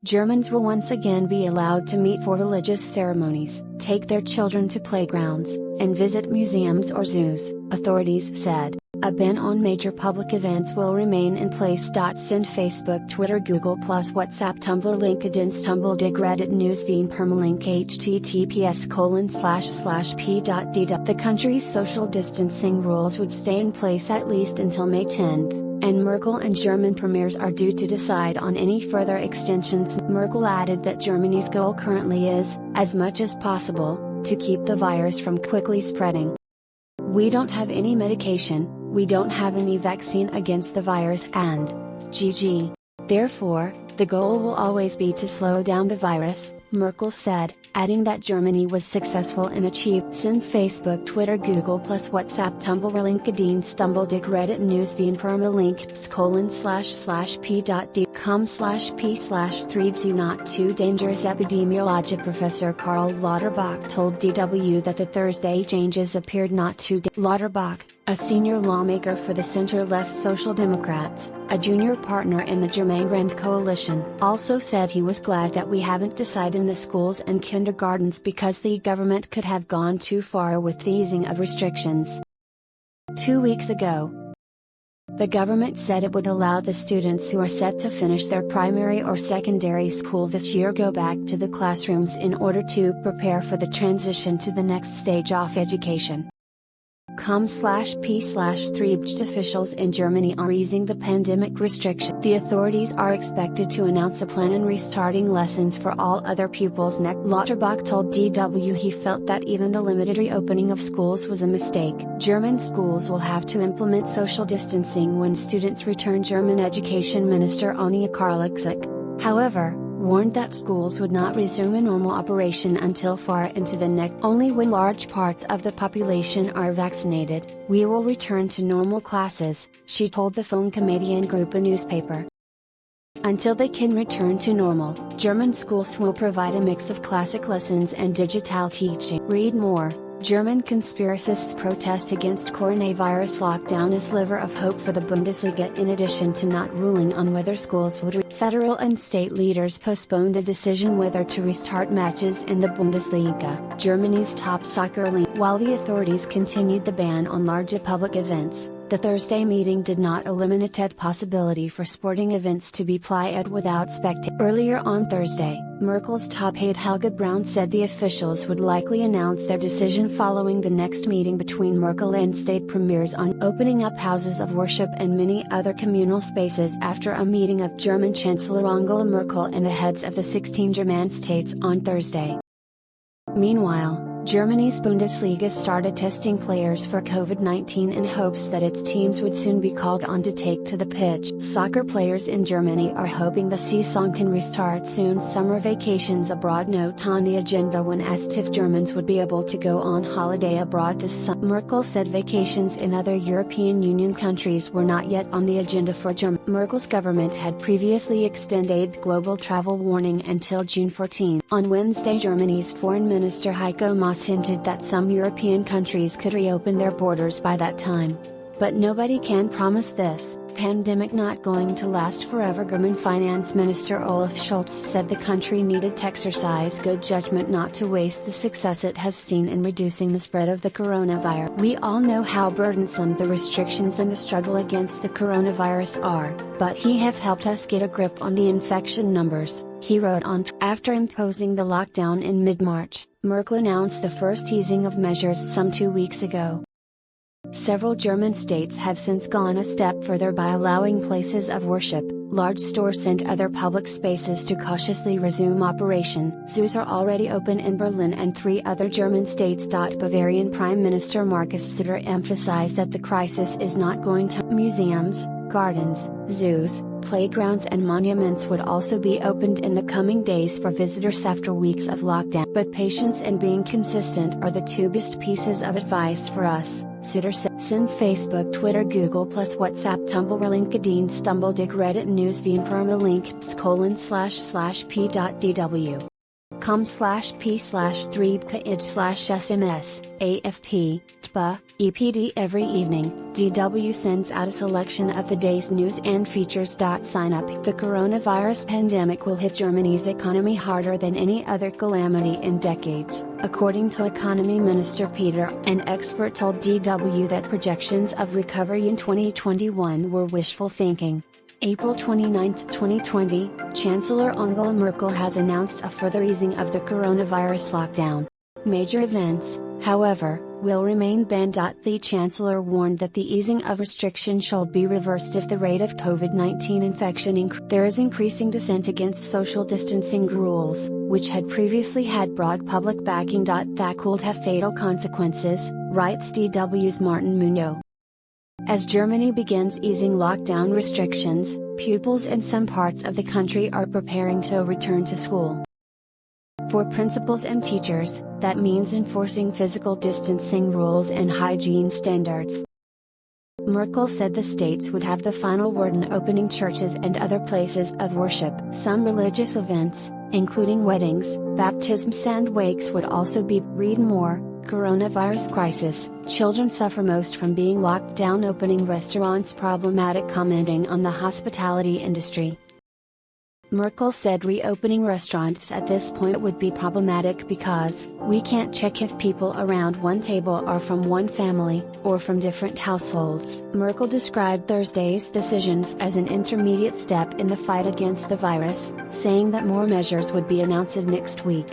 Germans will once again be allowed to meet for religious ceremonies, take their children to playgrounds, and visit museums or zoos, authorities said. A ban on major public events will remain in place. Send Facebook, Twitter, Google+, WhatsApp, Tumblr, LinkedIn, Stumble, Dig, Reddit, Newsfeed, permalink, https://p.d. The country's social distancing rules would stay in place at least until May 10th, and Merkel and German premiers are due to decide on any further extensions. Merkel added that Germany's goal currently is, as much as possible, to keep the virus from quickly spreading. We don't have any medication, we don't have any vaccine against the virus and GG. Therefore, the goal will always be to slow down the virus, Merkel said, adding that Germany was successful in achieving. Send Facebook, Twitter, Google+, WhatsApp, Tumblr, LinkedIn, Stumble, Dig, Reddit, Newsfeed, permalink //p.d.com/p/3bz. Not too dangerous. Epidemiology professor Karl Lauterbach told DW that the Thursday changes appeared not too Lauterbach, a senior lawmaker for the center-left Social Democrats, a junior partner in the German Grand Coalition, also said he was glad that we haven't decided in the schools and kindergartens because the government could have gone too far with the easing of restrictions. 2 weeks ago, the government said it would allow the students who are set to finish their primary or secondary school this year go back to the classrooms in order to prepare for the transition to the next stage of education. Com/p/3bz officials in Germany are easing the pandemic restriction. The authorities are expected to announce a plan on restarting lessons for all other pupils next. Lauterbach told DW he felt that even the limited reopening of schools was a mistake. German schools will have to implement social distancing when students return. German Education Minister Anja Karliczek, however, warned that schools would not resume a normal operation until far into the next. Only when large parts of the population are vaccinated, we will return to normal classes, she told the Phone Canadian Group, a newspaper. Until they can return to normal, German schools will provide a mix of classic lessons and digital teaching. Read more. German conspiracists protest against coronavirus lockdown as sliver of hope for the Bundesliga. In addition to not ruling on whether schools would federal and state leaders postponed a decision whether to restart matches in the Bundesliga, Germany's top soccer league. While the authorities continued the ban on larger public events, the Thursday meeting did not eliminate the possibility for sporting events to be played without spectators. Earlier on Thursday, Merkel's top aide Helge Braun said the officials would likely announce their decision following the next meeting between Merkel and state premiers on opening up houses of worship and many other communal spaces after a meeting of German Chancellor Angela Merkel and the heads of the 16 German states on Thursday. Meanwhile, Germany's Bundesliga started testing players for COVID-19 in hopes that its teams would soon be called on to take to the pitch. Soccer players in Germany are hoping the season can restart soon. Summer vacations abroad not on the agenda when asked if Germans would be able to go on holiday abroad this summer. Merkel said vacations in other European Union countries were not yet on the agenda for Germany. Merkel's government had previously extended global travel warning until June 14. On Wednesday, Germany's Foreign Minister Heiko Maas hinted that some European countries could reopen their borders by that time. But nobody can promise this. Pandemic not going to last forever. German Finance Minister Olaf Scholz said the country needed to exercise good judgment not to waste the success it has seen in reducing the spread of the coronavirus. We all know how burdensome the restrictions and the struggle against the coronavirus are, but he have helped us get a grip on the infection numbers, he wrote on Twitter. After imposing the lockdown in mid-March, Merkel announced the first easing of measures some 2 weeks ago. Several German states have since gone a step further by allowing places of worship, large stores and other public spaces to cautiously resume operation. Zoos are already open in Berlin and 3 other German states. Bavarian Prime Minister Markus Söder emphasized that the crisis is not going to. Museums, gardens, zoos, playgrounds and monuments would also be opened in the coming days for visitors after weeks of lockdown. But patience and being consistent are the 2 best pieces of advice for us, Söder said. Send Facebook, Twitter, Google+, WhatsApp, Tumblr, LinkedIn, Stumble, Dig, Reddit, Newsfeed, permalink //p.dw com/p/3pkij/sms, AFP, TPA, EPD. Every evening, DW sends out a selection of the day's news and features. Sign up. The coronavirus pandemic will hit Germany's economy harder than any other calamity in decades, according to Economy Minister Peter. An expert told DW that projections of recovery in 2021 were wishful thinking. April 29, 2020, Chancellor Angela Merkel has announced a further easing of the coronavirus lockdown. Major events, however, will remain banned. The Chancellor warned that the easing of restrictions should be reversed if the rate of COVID-19 infection increases. There is increasing dissent against social distancing rules, which had previously had broad public backing. That could have fatal consequences, writes DW's Martin Munoz. As Germany begins easing lockdown restrictions, pupils in some parts of the country are preparing to return to school. For principals and teachers, that means enforcing physical distancing rules and hygiene standards. Merkel said the states would have the final word in opening churches and other places of worship. Some religious events, including weddings, baptisms and wakes, would also be. Read more. Coronavirus crisis, children suffer most from being locked down. Opening restaurants problematic. Commenting on the hospitality industry, Merkel said reopening restaurants at this point would be problematic because, we can't check if people around one table are from one family, or from different households. Merkel described Thursday's decisions as an intermediate step in the fight against the virus, saying that more measures would be announced next week.